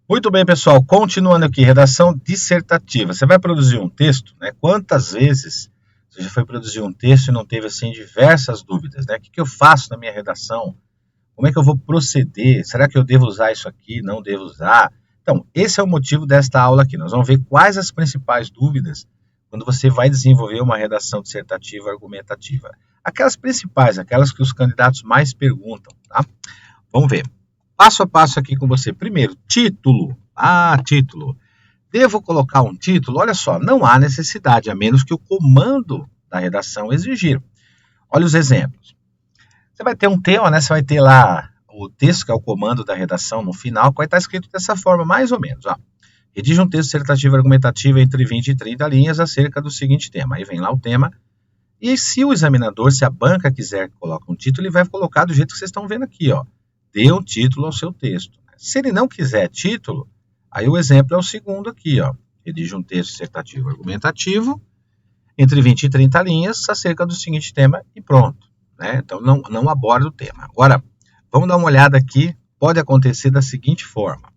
Muito bem, pessoal. Continuando aqui, redação dissertativa. Você vai produzir um texto, né? Quantas vezes você já foi produzir um texto e não teve, assim, diversas dúvidas, né? O que eu faço na minha redação? Como é que eu vou proceder? Será que eu devo usar isso aqui? Não devo usar? Então, esse é o motivo desta aula aqui. Nós vamos ver quais as principais dúvidas quando você vai desenvolver uma redação dissertativa argumentativa. Aquelas principais, aquelas que os candidatos mais perguntam, tá? Vamos ver. Passo a passo aqui com você. Primeiro, título. Título. Devo colocar um título? Olha só, não há necessidade, a menos que o comando da redação exigir. Olha os exemplos. Você vai ter um tema, né? Você vai ter lá o texto, que é o comando da redação no final, que vai estar escrito dessa forma, mais ou menos. Ó. Redige um texto dissertativo argumentativo entre 20 e 30 linhas acerca do seguinte tema. Aí vem lá o tema. E se o examinador, se a banca quiser que coloque um título, ele vai colocar do jeito que vocês estão vendo aqui, ó. Dê um título ao seu texto. Se ele não quiser título, aí o exemplo é o segundo aqui, ó. Redige um texto dissertativo argumentativo entre 20 e 30 linhas acerca do seguinte tema e pronto. Né? Então, não aborda o tema. Agora, vamos dar uma olhada aqui. Pode acontecer da seguinte forma.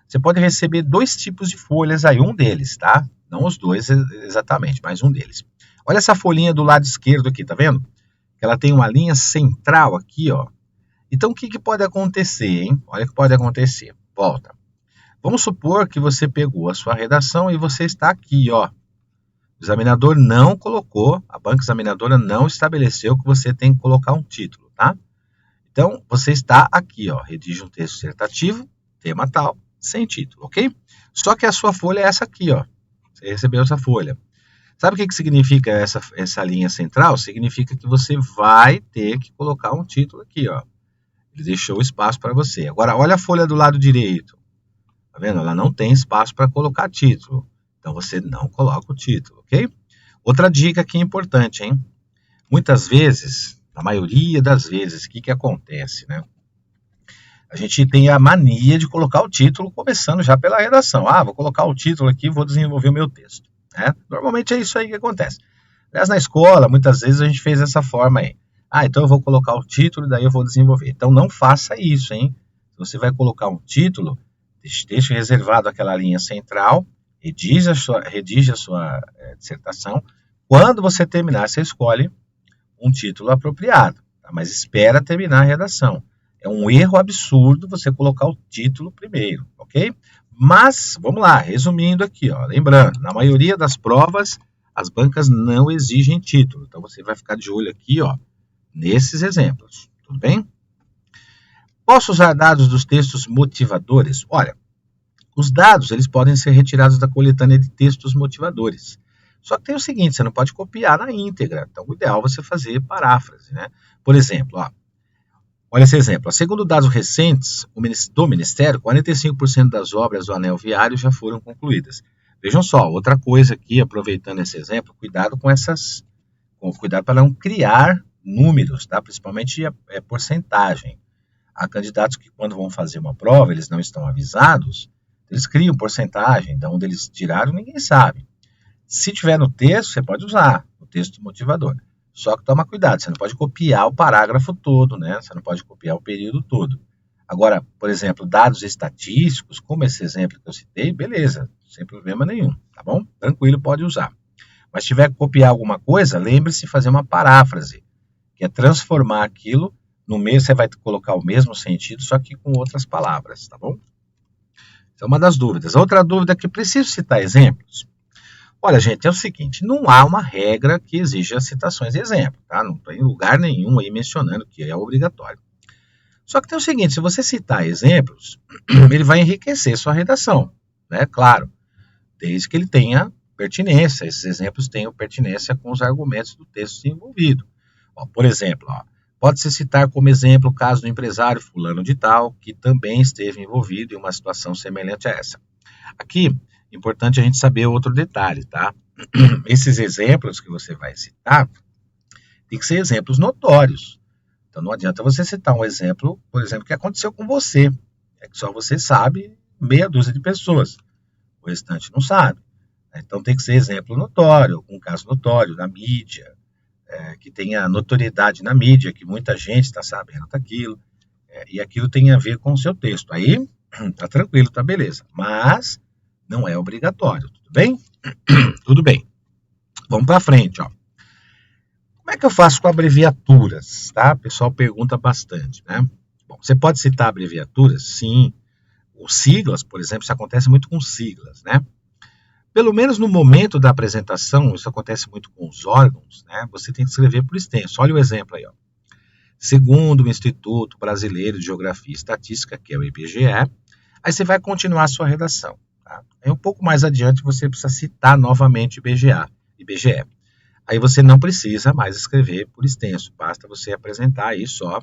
Você pode receber dois tipos de folhas aí, um deles, tá? Não os dois exatamente, mas um deles. Olha essa folhinha do lado esquerdo aqui, tá vendo? Ela tem uma linha central aqui, ó. Então, o que pode acontecer, hein? Olha o que pode acontecer. Volta. Vamos supor que você pegou a sua redação e você está aqui, ó. O examinador não colocou, a banca examinadora não estabeleceu que você tem que colocar um título, tá? Então, você está aqui, ó. Redige um texto dissertativo, tema tal, sem título, ok? Só que a sua folha é essa aqui, ó. Você recebeu essa folha. Sabe o que significa essa linha central? Significa que você vai ter que colocar um título aqui, ó. Ele deixou espaço para você. Agora, olha a folha do lado direito. Tá vendo? Ela não tem espaço para colocar título. Então, você não coloca o título, ok? Outra dica aqui importante, hein? Muitas vezes, na maioria das vezes, o que acontece, né? A gente tem a mania de colocar o título começando já pela redação. Vou colocar o título aqui e vou desenvolver o meu texto. Né? Normalmente é isso aí que acontece. Aliás, na escola, muitas vezes a gente fez dessa forma aí. Então eu vou colocar o título e daí eu vou desenvolver. Então não faça isso, hein? Se você vai colocar um título, deixe reservado aquela linha central, redige a sua dissertação. Quando você terminar, você escolhe um título apropriado, tá? Mas espera terminar a redação. É um erro absurdo você colocar o título primeiro, ok? Mas, vamos lá, resumindo aqui, ó, lembrando, na maioria das provas, as bancas não exigem título. Então, você vai ficar de olho aqui, ó, nesses exemplos, tudo bem? Posso usar dados dos textos motivadores? Olha, os dados, eles podem ser retirados da coletânea de textos motivadores. Só que tem o seguinte, você não pode copiar na íntegra. Então, o ideal é você fazer paráfrase, né? Por exemplo, ó, olha esse exemplo. Segundo dados recentes do Ministério, 45% das obras do anel viário já foram concluídas. Vejam só, outra coisa aqui, aproveitando esse exemplo, cuidado cuidado para não criar números, tá? Principalmente porcentagem. Há candidatos que, quando vão fazer uma prova, eles não estão avisados, eles criam porcentagem, de onde eles tiraram, ninguém sabe. Se tiver no texto, você pode usar o texto motivador. Só que toma cuidado, você não pode copiar o parágrafo todo, né? Você não pode copiar o período todo. Agora, por exemplo, dados estatísticos, como esse exemplo que eu citei, beleza, sem problema nenhum, tá bom? Tranquilo, pode usar. Mas se tiver que copiar alguma coisa, lembre-se de fazer uma paráfrase, que é transformar aquilo no mesmo, você vai colocar o mesmo sentido, só que com outras palavras, tá bom? Então, uma das dúvidas. Outra dúvida é que preciso citar exemplos. Olha, gente, é o seguinte, não há uma regra que exija citações de exemplo, tá? Não tem lugar nenhum aí mencionando que é obrigatório. Só que tem o seguinte, se você citar exemplos, ele vai enriquecer sua redação, né? Claro, desde que ele tenha pertinência, esses exemplos tenham pertinência com os argumentos do texto desenvolvido. Por exemplo, pode-se citar como exemplo o caso do empresário fulano de tal, que também esteve envolvido em uma situação semelhante a essa. Aqui, importante a gente saber outro detalhe, tá? Esses exemplos que você vai citar tem que ser exemplos notórios. Então não adianta você citar um exemplo, por exemplo, que aconteceu com você. É que só você sabe, meia dúzia de pessoas. O restante não sabe. Então tem que ser exemplo notório, um caso notório na mídia, que tenha notoriedade na mídia, que muita gente está sabendo daquilo, e aquilo tem a ver com o seu texto. Aí Tá tranquilo, tá beleza. Mas não é obrigatório, tudo bem? Tudo bem. Vamos para frente, ó. Como é que eu faço com abreviaturas, tá? O pessoal pergunta bastante, né? Bom, você pode citar abreviaturas? Sim. Ou siglas, por exemplo, isso acontece muito com siglas, né? Pelo menos no momento da apresentação, isso acontece muito com os órgãos, né? Você tem que escrever por extenso. Olha o exemplo aí, ó. Segundo o Instituto Brasileiro de Geografia e Estatística, que é o IBGE, aí você vai continuar a sua redação. Tá? Aí um pouco mais adiante você precisa citar novamente o IBGE. Aí você não precisa mais escrever por extenso, basta você apresentar aí só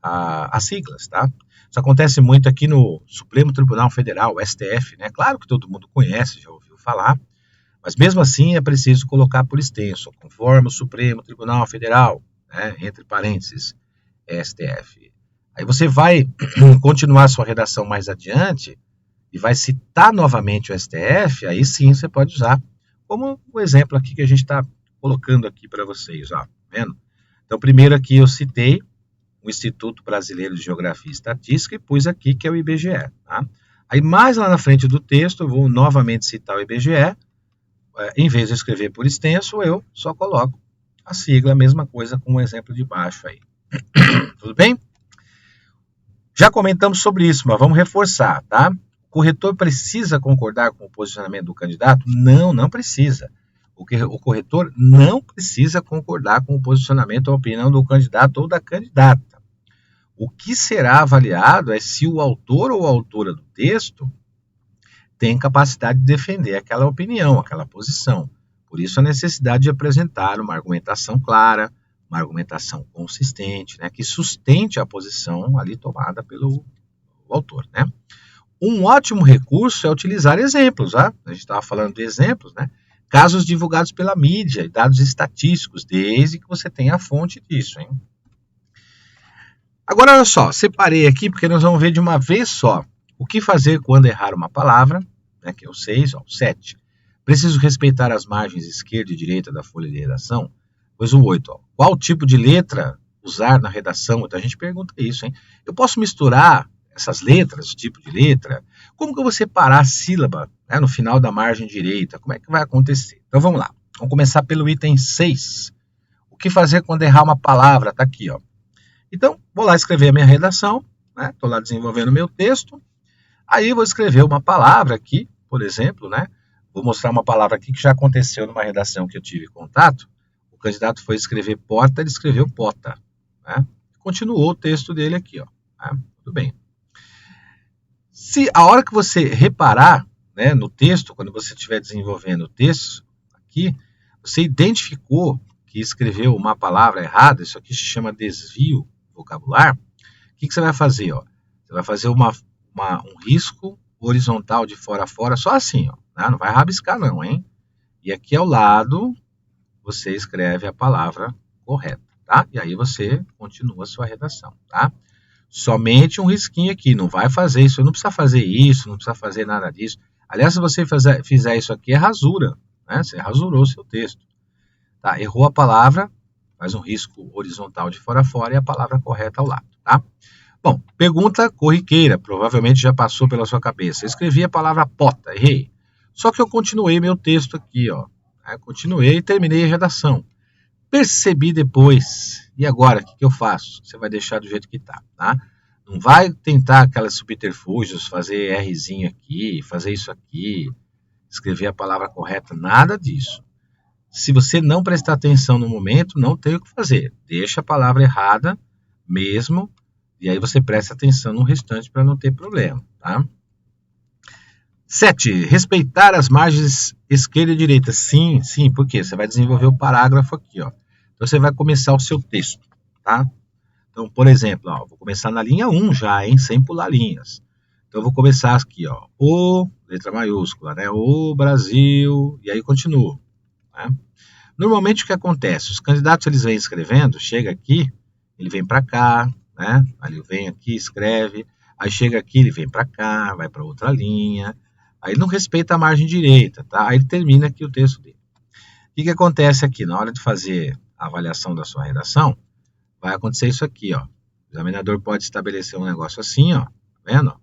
as siglas, tá? Isso acontece muito aqui no Supremo Tribunal Federal, STF, né? Claro que todo mundo conhece, já ouviu falar, mas mesmo assim é preciso colocar por extenso, conforme o Supremo Tribunal Federal, né? Entre parênteses, STF. Aí você vai continuar sua redação mais adiante e vai citar novamente o STF, aí sim você pode usar como o exemplo aqui que a gente está colocando aqui para vocês, ó, tá vendo? Então, primeiro aqui eu citei o Instituto Brasileiro de Geografia e Estatística e pus aqui que é o IBGE, tá? Aí mais lá na frente do texto eu vou novamente citar o IBGE, em vez de escrever por extenso, eu só coloco a sigla, a mesma coisa com o exemplo de baixo aí. Tudo bem? Já comentamos sobre isso, mas vamos reforçar, tá? O corretor precisa concordar com o posicionamento do candidato? Não, não precisa. O corretor não precisa concordar com o posicionamento ou opinião do candidato ou da candidata. O que será avaliado é se o autor ou a autora do texto tem capacidade de defender aquela opinião, aquela posição. Por isso a necessidade de apresentar uma argumentação clara, uma argumentação consistente, né, que sustente a posição ali tomada pelo autor, né? Um ótimo recurso é utilizar exemplos, tá? A gente estava falando de exemplos, né? Casos divulgados pela mídia e dados estatísticos, desde que você tenha a fonte disso, hein? Agora, olha só, separei aqui porque nós vamos ver de uma vez só o que fazer quando errar uma palavra, né, que é o 6, ó, o 7. Preciso respeitar as margens esquerda e direita da folha de redação? Pois o 8, ó, qual tipo de letra usar na redação? Então a gente pergunta isso, hein? Eu posso misturar essas letras, o tipo de letra? Como que eu vou separar a sílaba, né, no final da margem direita? Como é que vai acontecer? Então vamos lá. Vamos começar pelo item 6. O que fazer quando errar uma palavra? Está aqui, ó. Então, vou lá escrever a minha redação, né? Estou lá desenvolvendo o meu texto. Aí vou escrever uma palavra aqui, por exemplo, né? Vou mostrar uma palavra aqui que já aconteceu numa redação que eu tive contato. O candidato foi escrever porta, ele escreveu pota, né? Continuou o texto dele aqui, ó. Né? Tudo bem. Se a hora que você reparar, né, no texto, quando você estiver desenvolvendo o texto aqui, você identificou que escreveu uma palavra errada, isso aqui se chama desvio vocabular, o que você vai fazer? Ó? Você vai fazer um risco horizontal de fora a fora, só assim, ó, né? Não vai rabiscar não, hein? E aqui ao lado, você escreve a palavra correta, tá? E aí você continua a sua redação, tá? Somente um risquinho aqui, não vai fazer isso, não precisa fazer isso, não precisa fazer nada disso. Aliás, se você fizer isso aqui, é rasura, né? Você rasurou o seu texto. Tá? Errou a palavra, faz um risco horizontal de fora a fora e a palavra correta ao lado, tá? Bom, pergunta corriqueira, provavelmente já passou pela sua cabeça. Eu escrevi a palavra pota, errei. Só que eu continuei meu texto aqui, ó. Continuei e terminei a redação. Percebi depois. E agora, o que eu faço? Você vai deixar do jeito que tá, tá? Não vai tentar aquelas subterfúgios, fazer Rzinho aqui, fazer isso aqui, escrever a palavra correta, nada disso. Se você não prestar atenção no momento, não tem o que fazer. Deixa a palavra errada mesmo, e aí você presta atenção no restante para não ter problema, tá? 7. Respeitar as margens esquerda e direita. Sim, por quê? Você vai desenvolver o parágrafo aqui, ó. Então você vai começar o seu texto, tá? Então, por exemplo, ó, vou começar na linha 1 já, hein, sem pular linhas. Então eu vou começar aqui, ó, o, letra maiúscula, né, o Brasil, e aí continuo, né? Normalmente o que acontece? Os candidatos eles vêm escrevendo, chega aqui, ele vem para cá, né? Aí ele vem aqui, escreve, aí chega aqui, ele vem para cá, vai para outra linha, aí ele não respeita a margem direita, tá? Aí ele termina aqui o texto dele. O que acontece aqui? Na hora de fazer a avaliação da sua redação, vai acontecer isso aqui, ó. O examinador pode estabelecer um negócio assim, ó, tá vendo?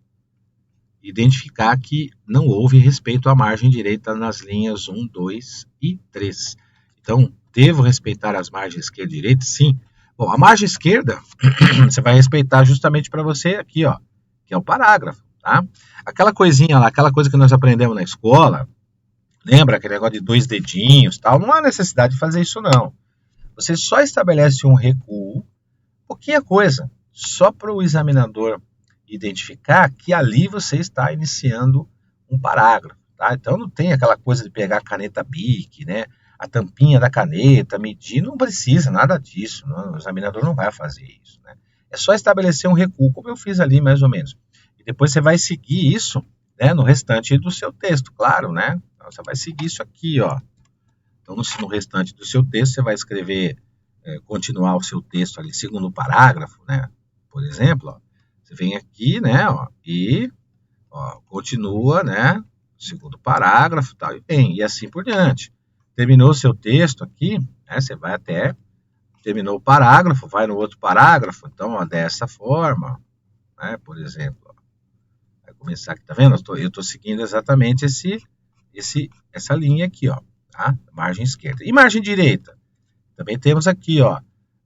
identificar que não houve respeito à margem direita nas linhas 1, 2 e 3. Então, devo respeitar as margens esquerda e direita? Sim. Bom, a margem esquerda, você vai respeitar justamente para você aqui, ó, que é o parágrafo, tá? Aquela coisinha lá, aquela coisa que nós aprendemos na escola, lembra aquele negócio de 2 dedinhos, tal? Não há necessidade de fazer isso, não. Você só estabelece um recuo, pouquinha coisa, só para o examinador identificar que ali você está iniciando um parágrafo, tá? Então não tem aquela coisa de pegar a caneta Bic, né? A tampinha da caneta, medir, não precisa nada disso, não, o examinador não vai fazer isso, né? É só estabelecer um recuo, como eu fiz ali mais ou menos. E depois você vai seguir isso, né, no restante do seu texto, claro, né? Então, você vai seguir isso aqui, ó. Então no restante do seu texto você vai escrever, continuar o seu texto ali, segundo parágrafo, né? Por exemplo, ó, você vem aqui, né, ó, e ó, continua, né, segundo parágrafo, tal, e assim por diante. Terminou o seu texto aqui, né, você vai até, terminou o parágrafo, vai no outro parágrafo, então, ó, dessa forma, né, por exemplo, ó, vai começar aqui, tá vendo? Eu estou seguindo exatamente essa linha aqui, ó, tá? Margem esquerda. E margem direita? Também temos aqui, ó,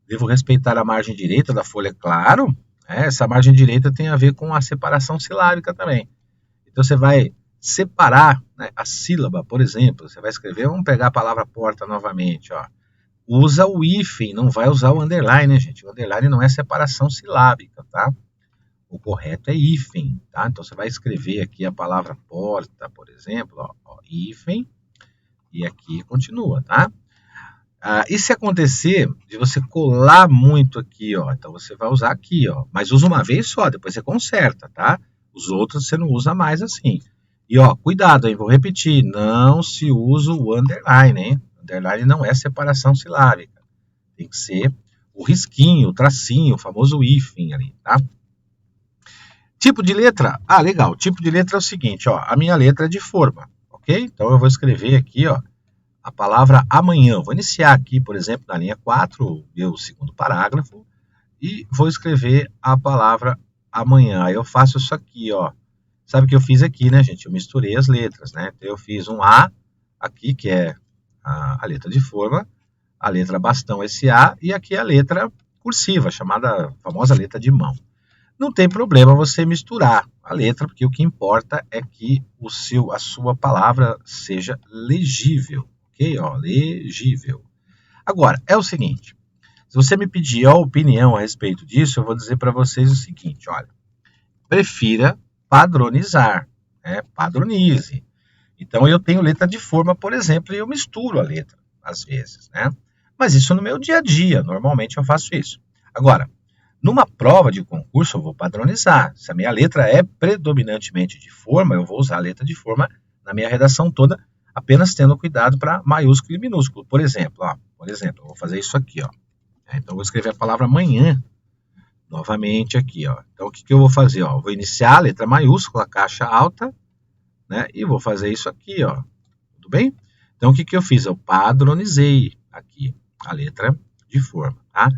devo respeitar a margem direita da folha, claro, né? Essa margem direita tem a ver com a separação silábica também. Então você vai separar, né, a sílaba, por exemplo, você vai escrever, vamos pegar a palavra porta novamente, ó. Usa o hífen, não vai usar o underline, né, gente? O underline não é separação silábica, tá? O correto é hífen, tá? Então você vai escrever aqui a palavra porta, por exemplo, ó, hífen, e aqui continua, tá? E se acontecer de você colar muito aqui, ó, então você vai usar aqui, ó, mas usa uma vez só, depois você conserta, tá? Os outros você não usa mais assim. E ó, cuidado, hein, vou repetir, não se usa o underline, hein? Underline não é separação silábica. Tem que ser o risquinho, o tracinho, o famoso hífen ali, tá? Tipo de letra? Ah, legal. Tipo de letra é o seguinte, ó, a minha letra é de forma, ok? Então eu vou escrever aqui, ó, a palavra amanhã. Vou iniciar aqui, por exemplo, na linha 4, meu segundo parágrafo, e vou escrever a palavra amanhã. Aí eu faço isso aqui, ó. Sabe o que eu fiz aqui, né, gente? Eu misturei as letras, né? Então eu fiz um A aqui, que é a letra de forma, a letra bastão, esse A, e aqui a letra cursiva, chamada famosa letra de mão. Não tem problema você misturar a letra, porque o que importa é que a sua palavra seja legível, ok? Ó, legível. Agora, é o seguinte, se você me pedir a opinião a respeito disso, eu vou dizer para vocês o seguinte, olha, prefira padronizar, né? Padronize. Então, eu tenho letra de forma, por exemplo, e eu misturo a letra, às vezes, né? Mas isso no meu dia a dia, normalmente eu faço isso. Agora, numa prova de concurso, eu vou padronizar. Se a minha letra é predominantemente de forma, eu vou usar a letra de forma na minha redação toda, apenas tendo cuidado para maiúsculo e minúsculo. Por exemplo, eu vou fazer isso aqui, ó. Então, eu vou escrever a palavra amanhã, novamente aqui, ó. Então, o que eu vou fazer, ó? Eu vou iniciar a letra maiúscula, caixa alta, né? E vou fazer isso aqui, ó. Tudo bem? Então, o que eu fiz? Eu padronizei aqui a letra de forma, tá?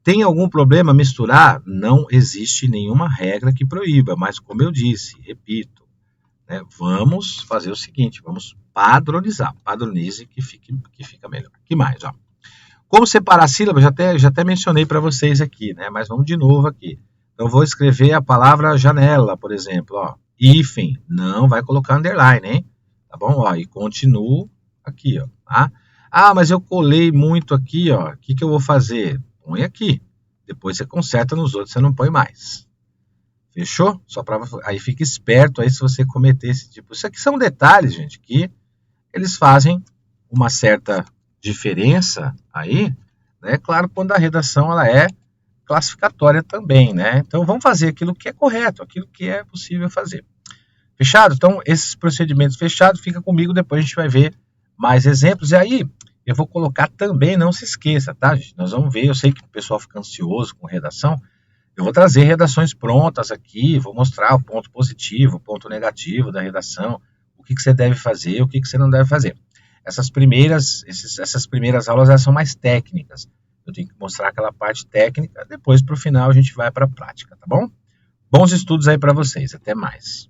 Tem algum problema misturar? Não existe nenhuma regra que proíba, mas como eu disse, repito, né, vamos fazer o seguinte, vamos padronizar, padronize que fica melhor. Que mais, ó? Como separar sílabas? Já até mencionei para vocês aqui, né? Mas vamos de novo aqui. Então, eu vou escrever a palavra janela, por exemplo, ó. Hífen, não vai colocar underline, hein? Tá bom? Ó, e continuo aqui, ó. Tá? Ah, mas eu colei muito aqui, ó. O que eu vou fazer? Põe aqui. Depois você conserta nos outros, você não põe mais. Fechou? Só para aí fica esperto aí se você cometer esse tipo. Isso aqui são detalhes, gente, que eles fazem uma certa diferença aí, né? Claro, quando a redação ela é classificatória também, né? Então vamos fazer aquilo que é correto, aquilo que é possível fazer. Fechado? Então esses procedimentos fechados, fica comigo, depois a gente vai ver mais exemplos. E aí eu vou colocar também, não se esqueça, tá, gente? Nós vamos ver, eu sei que o pessoal fica ansioso com redação, eu vou trazer redações prontas aqui, vou mostrar o ponto positivo, o ponto negativo da redação, o que você deve fazer, o que você não deve fazer. Essas primeiras aulas elas são mais técnicas. Eu tenho que mostrar aquela parte técnica, depois para o final a gente vai para a prática, tá bom? Bons estudos aí para vocês, até mais.